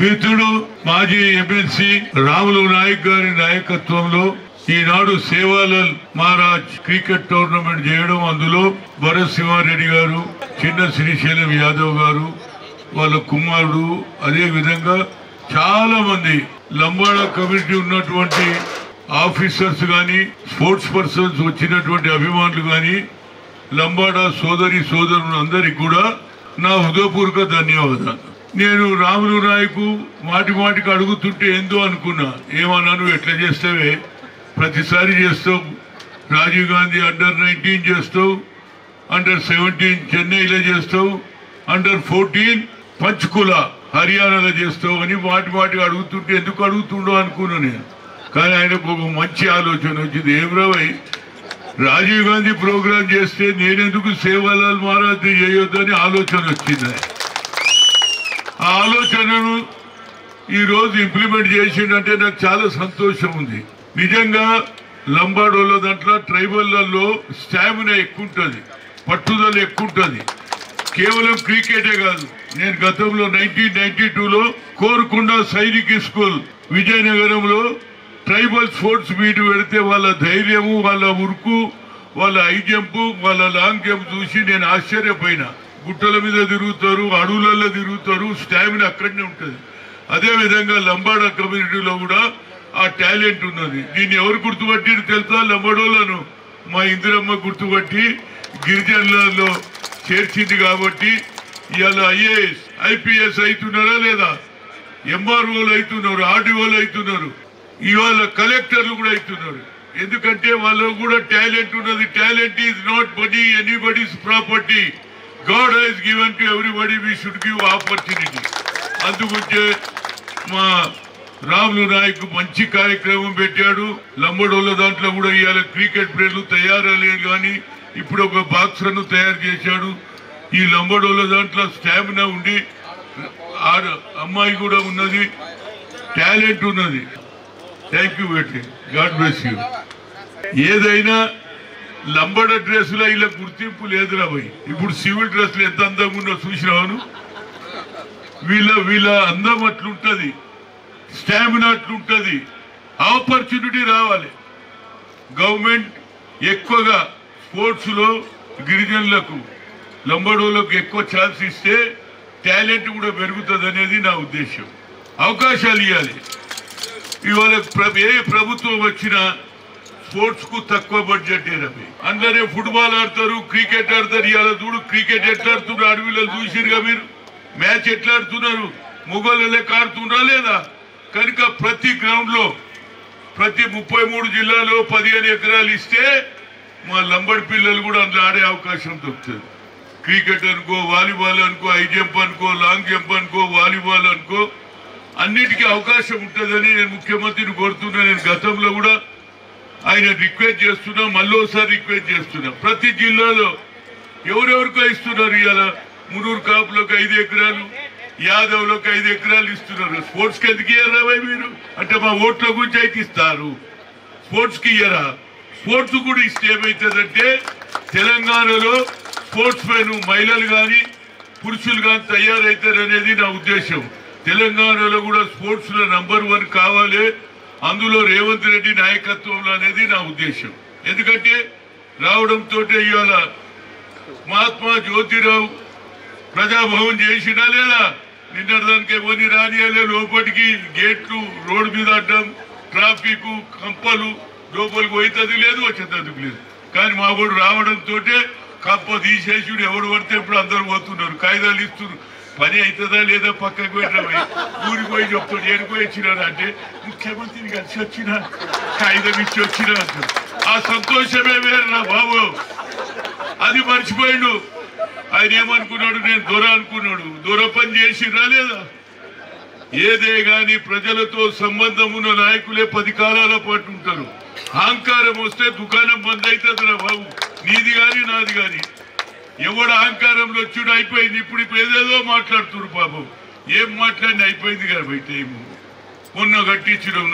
మిత్రుడు మాజీ ఎమ్మెల్సీ రాములు నాయక్ గారి నాయకత్వంలో ఈనాడు సేవాలాల్ మహారాజ్ క్రికెట్ టోర్నమెంట్ చేయడం, అందులో భరత్ సింహారెడ్డి గారు, చిన్న శ్రీశైలం యాదవ్ గారు, వాళ్ళ కుమారుడు, అదే విధంగా చాలా మంది లంబాడా కమ్యూనిటీ ఉన్నటువంటి ఆఫీసర్స్ గాని, స్పోర్ట్స్ పర్సన్స్, వచ్చినటువంటి అభిమానులు గాని, లంబాడా సోదరులు అందరికి కూడా నా హృదయపూర్వక ధన్యవాదాలు. నేను రాములు నాయకు మాటికి అడుగుతుంటే ఏందో అనుకున్నా, ఏమన్నాను, ఎట్లా చేస్తావే, ప్రతిసారి చేస్తావు, రాజీవ్ గాంధీ అండర్-19 చేస్తావు, అండర్-17 చెన్నైలో చేస్తావు, అండర్-14 పంచ్కుల హర్యానాలో చేస్తావు అని మాటికి అడుగుతుంటే ఎందుకు అడుగుతుండో అనుకున్నా నేను. కానీ ఆయనకు ఒక మంచి ఆలోచన వచ్చింది, ఏం రావై రాజీవ్ గాంధీ ప్రోగ్రాం చేస్తే నేనెందుకు సేవాలాల్ మహారాజ్ చేయొద్దని ఆలోచన వచ్చింది. ఆ ఆలోచనను ఈరోజు ఇంప్లిమెంట్ చేసిండంటే నాకు చాలా సంతోషం ఉంది. నిజంగా లంబాడోళ్ళ దాంట్లో ట్రైబల్లలో స్టామినా ఎక్కువ ఉంటుంది, పట్టుదల ఎక్కువ ఉంటుంది. కేవలం క్రికెటే కాదు, నేను గతంలో 1992లో కోరుకొండ సైనిక్ స్కూల్ విజయనగరంలో ట్రైబల్ స్పోర్ట్స్ మీట్ పెడితే వాళ్ళ ధైర్యము, వాళ్ళ ఉరుకు, వాళ్ళ హై జంప్, వాళ్ళ లాంగ్ జంప్ చూసి నేను ఆశ్చర్యపోయినా. గుట్టల మీద తిరుగుతారు, అడవులలో తిరుగుతారు, స్టామినా అక్కడనే ఉంటుంది. అదేవిధంగా లంబాడా కమ్యూనిటీలో కూడా ఆ టాలెంట్ ఉన్నది. దీన్ని ఎవరు గుర్తుపట్టిరు తెలుసా? లంబాడోళ్ళను మా ఇందిరమ్మ గుర్తుపట్టి గిరిజనులలో చేర్చింది. కాబట్టి ఇవాళ ఐఏఎస్ IPS అవుతున్నారా లేదా, MROలు అవుతున్నారు, RDOలు అవుతున్నారు, ఇవాళ కలెక్టర్లు కూడా అవుతున్నారు. ఎందుకంటే వాళ్ళకు కూడా టాలెంట్ ఉన్నది. Talent is not body anybody's property. God has given to everybody. We should give opportunity. అందుకుంటే మా రాములు నాయక్ మంచి కార్యక్రమం పెట్టాడు. లంబడోళ్ళ దాంట్లో కూడా ఇవాళ క్రికెట్ ప్లేయర్లు తయారయ్యే కానీ ఇప్పుడు ఒక బాక్సర్ను తయారు చేశాడు. ఈ లంబడోళ్ళ దాంట్లో స్టామినా ఉండి అమ్మాయి కూడా ఉన్నది, టాలెంట్ ఉన్నది. థ్యాంక్ యూ బెట్టి, గాడ్ బ్లెస్ యూ. ఏదైనా లంబడ డ్రెస్సులో ఇలా గుర్తింపు లేదురా భయ్. ఇప్పుడు సివిల్ డ్రెస్సులు ఎంత అందంగా ఉన్నా చూసినాను. వీళ్ళ అందం అట్లుంటది, స్టామినా అట్లుంటది. ఆపర్చునిటీ రావాలి. గవర్నమెంట్ ఎక్కువగా స్పోర్ట్స్ లో గిరిజనులకు, లంబడోళ్ళకు ఎక్కువ ఛాన్స్ ఇస్తే టాలెంట్ కూడా పెరుగుతుంది అనేది నా ఉద్దేశం. అవకాశాలు ఇవ్వాలి. ఇవాళ ఏ ప్రభుత్వం వచ్చినా స్పోర్ట్స్ కు తక్కువ బడ్జెట్ రవి. అందరే ఫుట్బాల్ ఆడతారు, క్రికెట్ ఆడతారు. ఇవాళ చూడు క్రికెట్ ఎట్లా ఆడుతున్నారు, అడవిలో చూసిరుగా మీరు. మ్యాచ్ ఎట్లా ఆడుతున్నారు, మొగోళ్ళు లెక్క ఆడుతున్నారా లేదా? కనుక ప్రతి గ్రౌండ్ లో ప్రతి 33 జిల్లాలో 15 ఎకరాలు ఇస్తే మా లంబడి పిల్లలు కూడా అందులో ఆడే అవకాశం దొరుకుతుంది. క్రికెట్ అనుకో, వాలీబాల్ అనుకో, హై జంప్ అనుకో, లాంగ్ జంప్ అనుకో, వాలీబాల్ అనుకో, అన్నిటికీ అవకాశం ఉంటుందని నేను ముఖ్యమంత్రిని కోరుతున్నా. నేను గతంలో కూడా ఆయన రిక్వెస్ట్ చేస్తున్నా, మళ్ళీసారి రిక్వెస్ట్ చేస్తున్నా. ప్రతి జిల్లాలో ఎవరెవరికో ఇస్తున్నారు. ఇవాళ మునూరు కాపులకు 5 ఎకరాలు, యాదవ్లకు 5 ఎకరాలు ఇస్తున్నారు. స్పోర్ట్స్ కి ఎందుకు ఇయ్యరా మీరు అంటే మా ఓట్ల గురించి అయితే ఇస్తారు, స్పోర్ట్స్ కి ఇయ్యరా? స్పోర్ట్స్ కూడా ఇస్తే ఏమవుతుందంటే తెలంగాణలో స్పోర్ట్స్ మెన్ మహిళలు కానీ పురుషులు కానీ తయారవుతారు అనేది నా ఉద్దేశం. తెలంగాణలో కూడా స్పోర్ట్స్ లో నంబర్ 1 కావాలి, అందులో రేవంత్ రెడ్డి నాయకత్వంలో అనేది నా ఉద్దేశం. ఎందుకంటే రావడంతో ఇవాళ మహాత్మా జ్యోతిరావు ప్రజాభవన్ చేసినా లేదా, నిన్నదానికి ఎవరిని రానియాలే, లోపలికి గేట్లు రోడ్డు మీద అడ్డం, ట్రాఫిక్ కంపలు, లోపలికి పోయితది లేదు, వచ్చేందుకు లేదు. కానీ మా వాడు రావడంతో కంప తీసేసి ఎవడు పడితే ఇప్పుడు అందరూ పోతున్నారు, కాయిదాలు ఇస్తున్నారు. పని అవుతుందా లేదా పక్కకు పెట్టిన ఊరికి పోయి చెప్తాడు, ఏడుకోయి వచ్చినారు అంటే ముఖ్యమంత్రిని కలిసి వచ్చినా, కాగితం ఇచ్చి వచ్చినా అంటారు. ఆ సంతోషమే వేరురా బాబు. అది మర్చిపోయాడు. ఆయన ఏమనుకున్నాడు, నేను దొర అనుకున్నాడు. దొర పని చేసిరా లేదా? ఏదే గాని ప్రజలతో సంబంధం ఉన్న నాయకులే 10 కాలాల పాటు ఉంటారు. అహంకారం వస్తే దుకాణం బంద్ అవుతుందిరా బాబు, నీది గాని నాది గాని. ఎవడు అహంకారంలో వచ్చుడు అయిపోయింది. ఇప్పుడు ఏదేదో మాట్లాడుతున్నారు పాపం. ఏం మాట్లాడి అయిపోయింది కదా బయట. ఏమో మొన్న కట్టించడం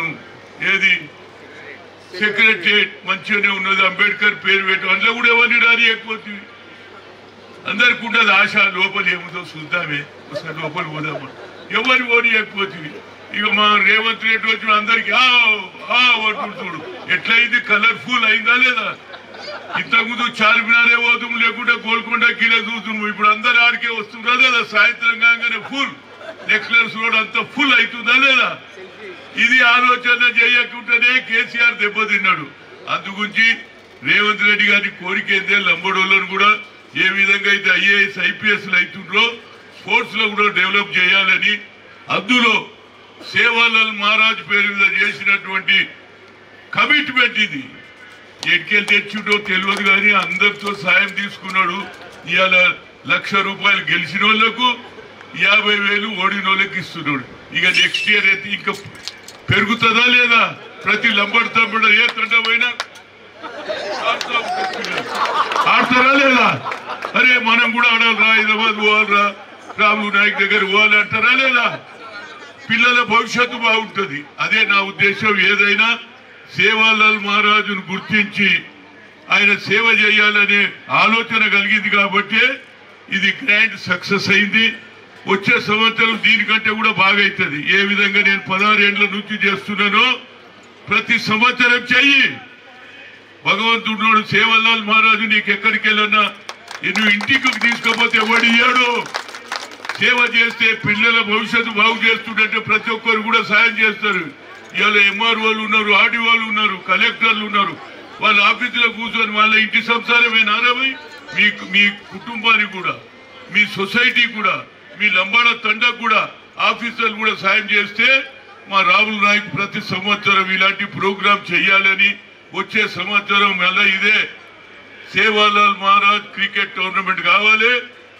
ఏది సెక్రటరియట్ మంచిగానే ఉన్నది, అంబేద్కర్ పేరు పెట్టు, అందులో కూడా ఎవరిని రానియకపోతుంది. అందరికి ఉండదు ఆశ, లోపల ఏముందో చూద్దామే, ఒకసారి లోపల పోదామా. ఎవరి ఓడియకపోతుంది. ఇక మా రేవంత్ రెడ్డి వచ్చిన అందరికి చూడు ఎట్లయింది, కలర్ఫుల్ అయిందా లేదా? ఇంతకుముందు చార్మినారే పోతుము, లేకుంటే గోల్కొండ కిలో చూస్తున్నాము. ఇప్పుడు అందరు ఆడికే వస్తుందా లేదా? సాయంత్రం కాగానే ఫుల్ నెక్లెస్ రోడ్ అంతా ఫుల్ అవుతుందా లేదా? ఇది ఆలోచన చేయకుండానే కేసీఆర్ దెబ్బతిన్నాడు. అందుగురించి రేవంత్ రెడ్డి గారి కోరిక అయితే లంబడోళ్ళను కూడా ఏ విధంగా అయితే ఐఏఎస్ ఐపీఎస్లు అవుతుండ్రో స్పోర్ట్స్ లో కూడా డెవలప్ చేయాలని, అందులో సేవాలాల్ మహారాజ్ పేరు మీద చేసినటువంటి కమిట్మెంట్ ఇది. ఎట్కెళ్ళి తెచ్చుడో తెలియదు కానీ అందరితో సాయం తీసుకున్నాడు. ఇవాళ ₹1,00,000 గెలిచిన వాళ్లకు 50,000 ఓడిన వాళ్ళకి ఇస్తున్నాడు. ఇక నెక్స్ట్ ఇయర్ అయితే ఇంకా పెరుగుతుందా లేదా? ప్రతి లంబడి తమ్ముడు ఏ తండ పోయినా ఆడతారా లేదా? అరే మనం కూడా ఆడాలరా, హైదరాబాద్ పోవాలరా, రాములు నాయక్ దగ్గర పోవాలి అంటారా లేదా? పిల్లల భవిష్యత్తు బాగుంటుంది. అదే నా ఉద్దేశం. ఏదైనా సేవాలాల్ మహారాజును గుర్తించి ఆయన సేవ చేయాలనే ఆలోచన కలిగింది కాబట్టి ఇది గ్రాండ్ సక్సెస్ అయింది. వచ్చే సంవత్సరం దీనికంటే కూడా బాగా అవుతుంది. ఏ విధంగా నేను 16 ఏళ్ల నుంచి చేస్తున్నానో ప్రతి సంవత్సరం చెయ్యి. భగవంతుడు సేవాలాల్ మహారాజు నీకు ఎక్కడికి వెళ్ళన్నా నువ్వు ఇంటికి తీసుకపోతే ఎవడు ఇయ్యాడు? సేవ చేస్తే పిల్లల భవిష్యత్తు బాగు చేస్తుంటే ప్రతి ఒక్కరు కూడా సాయం చేస్తారు. ఇవాళ ఎంఆర్ఓలు ఉన్నారు, ఆర్డీఓలు ఉన్నారు, కలెక్టర్లు ఉన్నారు. వాళ్ళ ఆఫీసులో కూర్చొని వాళ్ళ ఇంటి సంసారమేనా మీ కుటుంబానికి కూడా, మీ సొసైటీ కూడా, మీ లంబాడ తండకు కూడా ఆఫీసర్లు కూడా సాయం చేస్తే మా రాములు నాయక్ ప్రతి సంవత్సరం ఇలాంటి ప్రోగ్రాం చేయాలని, వచ్చే సంవత్సరం మళ్ళీ ఇదే సేవాలాల్ మహారాజ్ క్రికెట్ టోర్నమెంట్ కావాలి,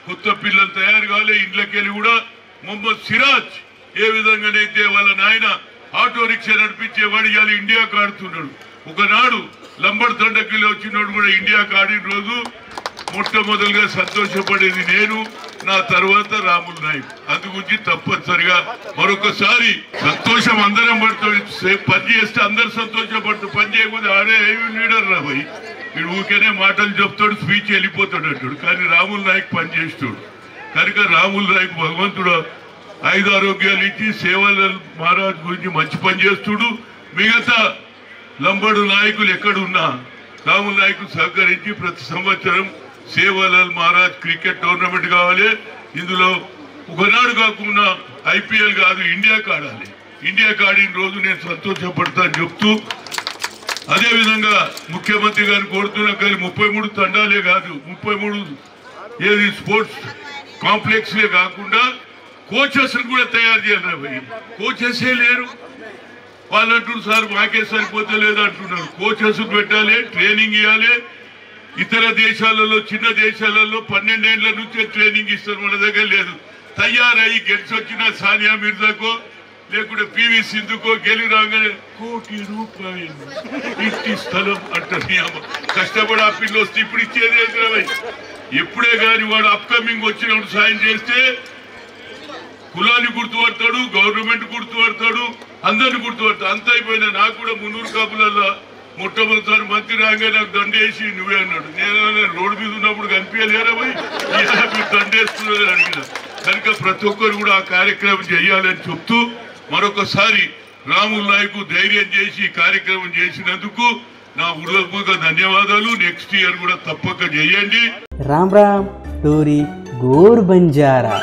కొత్త పిల్లలు తయారు కావాలి. ఇంట్లోకెళ్ళి కూడా మొహమ్మద్ సిరాజ్ ఏ విధంగానైతే వాళ్ళ నాయన ఆటో రిక్షా నడిపించేవాడు ఇవాళ ఇండియాకు ఆడుతున్నాడు. ఒకనాడు లంబడి తండకిలో వచ్చినాడు కూడా ఇండియాకు ఆడిన రోజు మొట్టమొదలుగా సంతోషపడేది నేను, నా తర్వాత రాములు నాయక్. అందుగురించి తప్పనిసరిగా మరొకసారి సంతోషం అందరం పడుతుంది. పని చేస్తే అందరు సంతోషపడుతూ, పని చేయకపోతే ఆడే లీడర్ రా పోయి వీడు ఊరికేనే మాటలు చెప్తాడు, స్పీచ్ వెళ్ళిపోతాడు అంటాడు. కానీ రాములు నాయక్ పని చేస్తాడు కనుక రాములు నాయక్ భగవంతుడు 5 ఆరోగ్యాలు ఇచ్చి సేవాలాల్ మహారాజ్ గురించి మంచి పని చేస్తుడు. మిగతా లంబడు నాయకులు ఎక్కడున్నా రాములు నాయక్ సహకరించి ప్రతి సంవత్సరం సేవాలాల్ మహారాజ్ క్రికెట్ టోర్నమెంట్ కావాలి. ఇందులో ఒకనాడు కాకుండా ఐపీఎల్ కాదు, ఇండియాకి ఆడాలి. ఇండియాకి ఆడిన రోజు నేను సంతోషపడతా అని చెప్తూ, అదేవిధంగా ముఖ్యమంత్రి గారిని కోరుతున్నా కానీ 33 తండాలే కాదు, 33 స్పోర్ట్స్ కాంప్లెక్స్లే కాకుండా కోచెస్ కూడా తయారు చేయాలి. కోచెసే లేరు. వాళ్ళు అంటున్నారు సార్ మాకే సరిపోతలేదు అంటున్నారు. కోచెస్ పెట్టాలి, ట్రైనింగ్ ఇవ్వాలి. ఇతర దేశాలలో, చిన్న దేశాలలో 12 ఏళ్ల నుంచే ట్రైనింగ్ ఇస్తారు, మన దగ్గర లేదు. తయారయ్యి గెలిచి వచ్చిన సానియా మిర్జాకో లేకుంటే పివి సింధుకో గెలి రాగానే ₹1 కోటి ఇంటి స్థలం అంటారు. కష్టపడి ఆ పిల్లలు వస్తే ఇప్పుడు ఇచ్చేది ఏంటి? ఎప్పుడే కానీ వాడు అప్కమింగ్ వచ్చినప్పుడు సాయం చేస్తే కులాన్ని గుర్తుపడతాడు, గవర్నమెంట్ గుర్తుపడతాడు, అందరిని గుర్తుపడతాడు. అంత అయిపోయినా నాకు కూడా మున్నూరు కాపులలో మొట్టమొదటిసారి మంత్రి రాగా నాకు దండేసి నువ్వే అన్నాడు. నేను రోడ్డు మీద ఉన్నప్పుడు కనిపించలేరా పోయి మీరు దండేస్తున్నదని అడిగిన. కనుక ప్రతి ఒక్కరు కూడా ఆ కార్యక్రమం చేయాలని చెప్తూ మరొకసారి రాములు నాయక్ ధైర్యం చేసి కార్యక్రమం చేసినందుకు నా హృదయపూర్వక ధన్యవాదాలు. నెక్స్ట్ ఇయర్ కూడా తప్పక చేయండి. రామ్ రామ్ టోరీ గోర్ బంజారా.